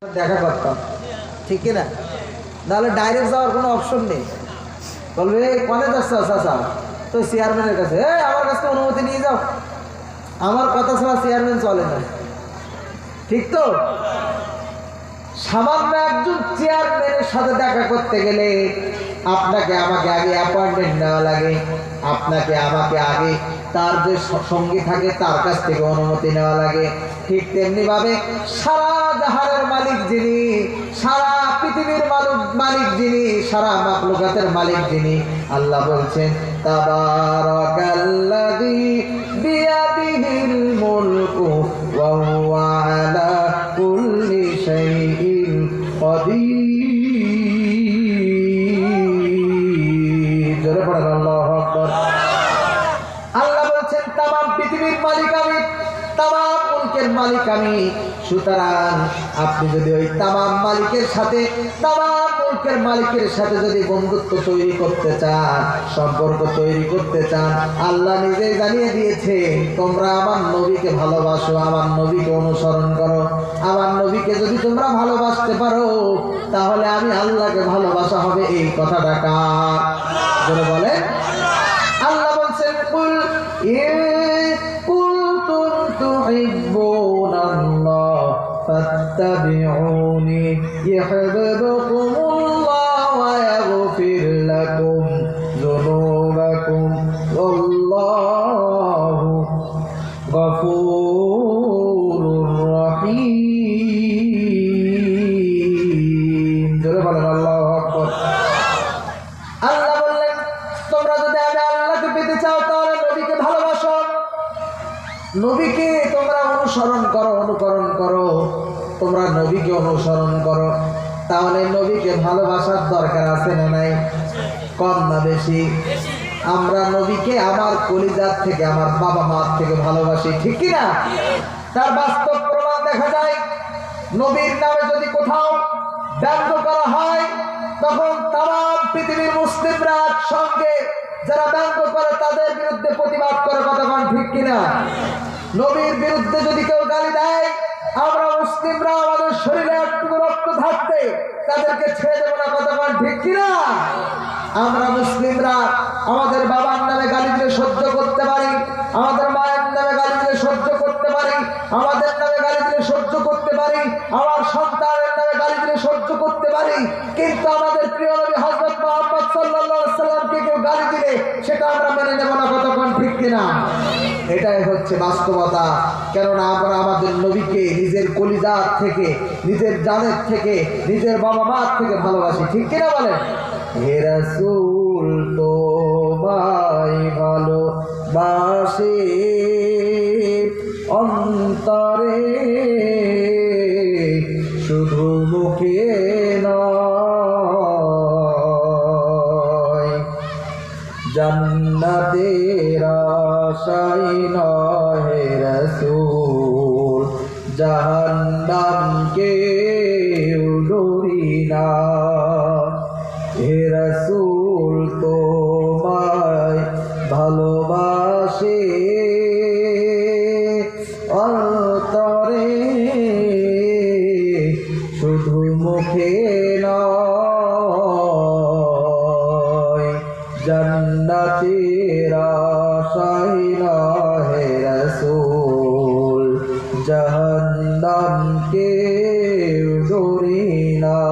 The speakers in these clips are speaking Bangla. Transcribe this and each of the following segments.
দেখা করতাম, ঠিক কিনা? নাহলে ডাইরেক্ট যাওয়ার কোনো অপশন নেই। বলবে কনে যাচ্ছ চাচা? তো চেয়ারম্যানের কাছে, আমার কাছে অনুমতি নিয়ে যাও। আমার কথা ছাড়া চেয়ারম্যান চলে না, ঠিক তো? সামান্য একজন চেয়ারম্যানের সাথে দেখা করতে গেলে আপনাকে আমাকে আগে অ্যাপয়েন্টমেন্ট নেওয়া লাগে, আপনাকে আমাকে আগে তার যে সঙ্গী থাকে তার কাছ থেকে অনুমতি নেওয়া লাগে। ঠিক তেমনি ভাবে সারা জাহানের মালিক যিনি, সারা পৃথিবীর মালিক যিনি, সারা মাখলুকাতের মালিক যিনি, আল্লাহ বলছেন তাবারাকাল্লাযী বিয়াদিহিল মুলকু ওয়া হুয়া আলা কুল্লি শাইইন কাদির। জোরে পড়েন আল্লাহু আকবার। আল্লাহ বলছেন তামাম পৃথিবীর মালিক আমি, তামাম মুলকের মালিক আমি। সুতরাং আপনি যদি ওই তামাম মালিকের সাথে, তামাম মুলকের মালিকের সাথে যদি বন্ধুত্ব তৈরি করতে চান, সম্পর্ক তৈরি করতে চান, আল্লাহ নিজেই জানিয়ে দিয়েছে তোমরা আমার নবীকে ভালোবাসো, আমার নবীকে অনুসরণ করো। আমার নবীকে যদি তোমরা ভালোবাসতে পারো তাহলে আমি আল্লাহকে ভালোবাসা হবে। এই কথাটা কার? যারা বলে আল্লাহ বলছেন কুল ইন কুনতুম তুহিব্বুনাল্লাহ ফাত্তাবিউনি ইউহিব্বুকুমুল্লাহ ওয়া ইয়াগফির লাকুম যুনুবাকুম ওয়াল্লাহু গফুরুর রহিম। জোরে বলেন আল্লাহু আকবার। আল্লাহ বললেন তোমরা যদি আমি আল্লাহকে পেতে চাও তাহলে নবীকে ভালোবাসো, নবীকে তোমরা অনুসরণ করো, অনুকরণ করো, তোমরা নবীকে অনুসরণ করো। তাহলে নবীকে ভালোবাসার দরকার আছে না নাই? কম না বেশি? আমরা নবীকে আমার কলিজার থেকে, আমার বাবা মার থেকে ভালোবাসি, ঠিক কিনা? তার বাস্তব প্রমাণ দেখা যায়। নবীর নামে যদি কোথাও ব্যঙ্গ করা হয় তখন তাম পৃথিবীর মুসলিমরা একসঙ্গে যারা ব্যঙ্গ করে তাদের বিরুদ্ধে প্রতিবাদ করে, কতক্ষণ ঠিক কিনা? নবীর বিরুদ্ধে যদি কেউ গালি দেয় আমরা মুসলিমরা আমাদের শরীরে একটু রক্ত থাকতে তাদেরকে ছেড়ে দেবো না, কতক্ষণ ঠিক কিনা? আমরা মুসলিমরা আমাদের বাবার নামে গালি দিলে সহ্য করতে পারি, আমাদের মায়ের নামে গালি দিলে সহ্য করতে পারি, আমাদের নামে গালি দিলে সহ্য করতে পারি, আমার সন্তানের নামে গালি দিলে সহ্য করতে পারি। কিন্তু আমাদের প্রিয় নবী হযরত মুহাম্মদ সাল্লাল্লাহু আলাইহি সাল্লামকে কেউ গালি দিলে সেটা আমরা মেনে নেব না, কতক্ষণ ঠিক কিনা? এটাই হচ্ছে বাস্তবতা। কেননা আমরা আমাদের নবীকে নিজের কলিজার থেকে, নিজের জানের থেকে, নিজের বাবা মার থেকে ভালোবাসি, ঠিক কিনা বলেন? হে রাসূল তোমায় ভালোবাসি অন্তরে, শুধু মুখে নয়, জান্নাতের আশায় নয় হে রাসূল, জাহান্নামকে ডরি না। হে রাসূল তোমায় ভালোবাসি অন্তরে, শুধু মুখে নয়, জান্নাতের আশায় নয় হে রাসূল, জাহান্নামকে ডরি না।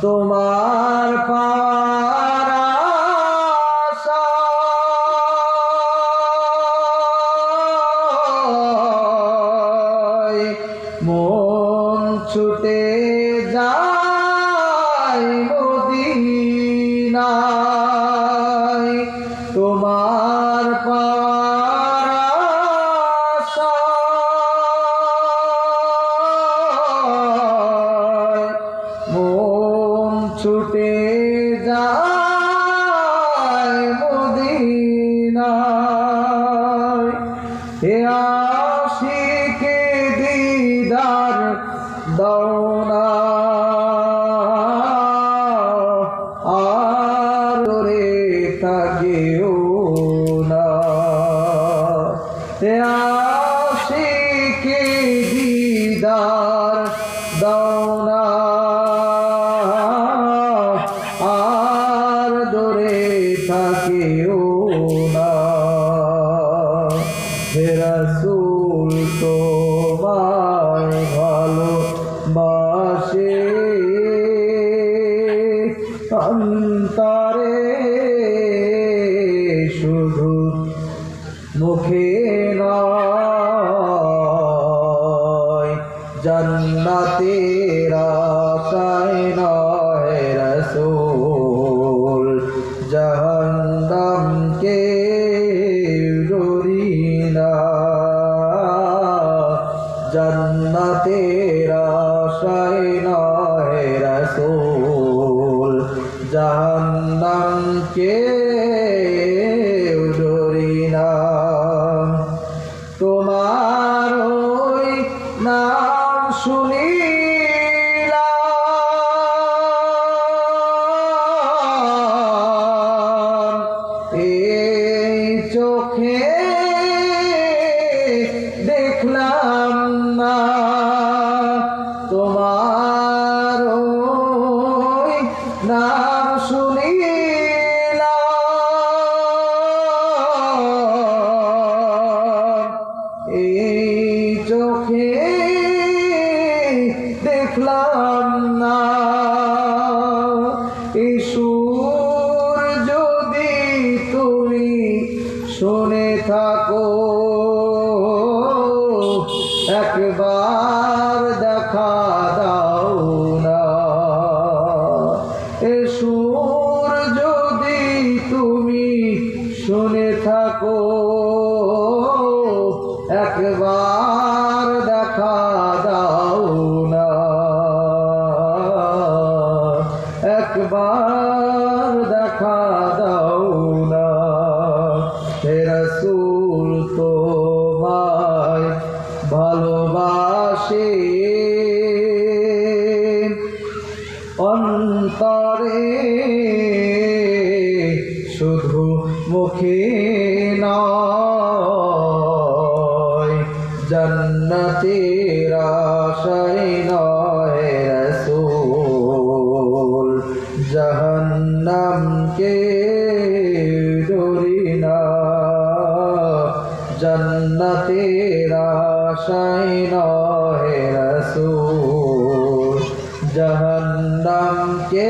তোমার পাওয়ার আশায় মন ছুটে যায় মদিনায়, তোমার পাওয়ার আশায় মন ছুটে যায় মদিনায়। হে আশিকে দিদার দাও না, আর রে থাকিও না। হে আশিকে দিদার দাও না, আর দূরে থাকিও না। হে রাসূল তোমায় ভালোবাসে অন্তরে, শুধু মুখে নয়, জান্নাতের আশায় নয় রাসূল, জাহান্নামকে ডরি না। জান্নাতের আশায় নয় রাসূল, জাহান্নামকে ডরি না। তোমার ওই নাম শুনিলাম এই চোখে দেখলাম না, তোমার ওই নাম শুনিলাম এই চোখে দেখলাম না। এই সুর যদি তুমি শুনে থাকো, একবার দেখা দাও না। এ সুর যদি তুমি শুনে থাকো, একবার দেখা দাও না। একবার দেখা দাও না। হে রাসূল তোমায় ভালোবাসে অন্তরে, শুধু মুখে নয়, জান্নাতের আশায় নয় রাসূল, জাহান্নামকে ডরি না। জান্নাতের আশায় নয় রাসূল, জাহান্নামকে